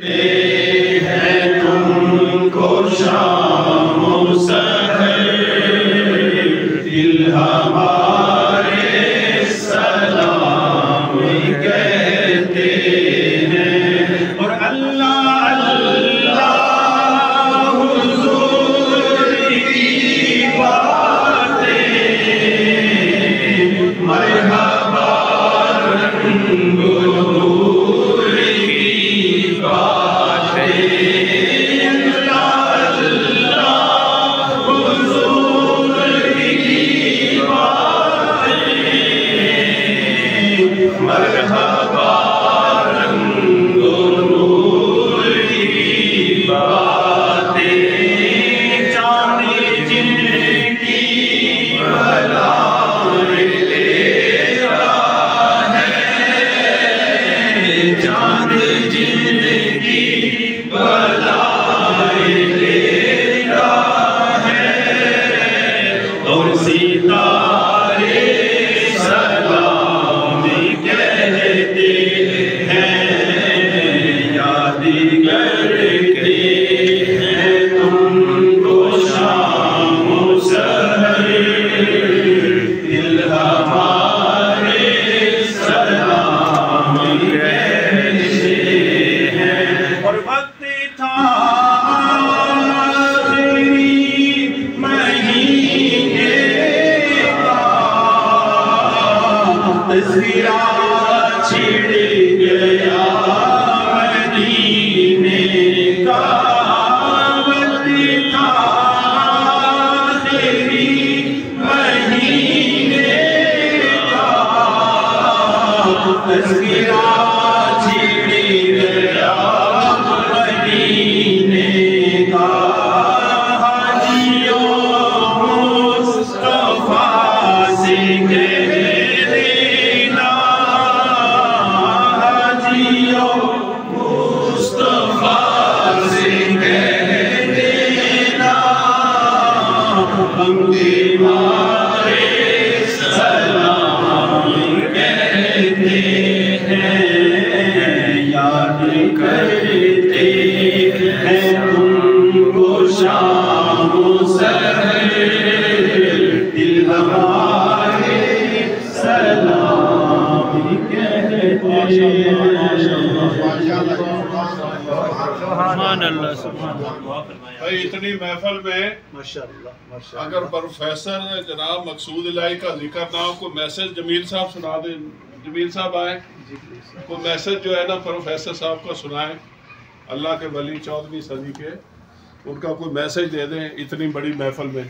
है तुमको शामो सहर दिल हमारे सलाम कहते हैं और अल्लाह अल्लाह हुजूर की बातें मरहबा रंगूर की बातें मरहबा रंगो नूर की बातें चांद जिनकी बलाएं लेता है चांद जिनकी बलाएं लेता है और सितारे करते हैं तुमको शामो सहर दिल हमारे सलाम कहते हैं और वक्त था आखिरी महीने का तस्वीरा छिड़ गया तस्वीरा छिड़ गया मदीने का हाजियों मुस्तफा से कह देना हाजियों मुस्तफा से कह देना बंदे मारे सलाम कहते याद करते हैं तुमको शामो सहर दिल हमारे सलाम कहते भाई इतनी महफिल में माशाअल्लाह अगर प्रोफेसर जनाब मकसूद इलाही का जिक्र ना हो कोई मैसेज जमील साहब सुना दें। जमील साहब आए कोई मैसेज जो है ना प्रोफेसर साहब का सुनाएं अल्लाह के वली 14वीं सदी के उनका कोई मैसेज दे दें इतनी बड़ी महफिल में।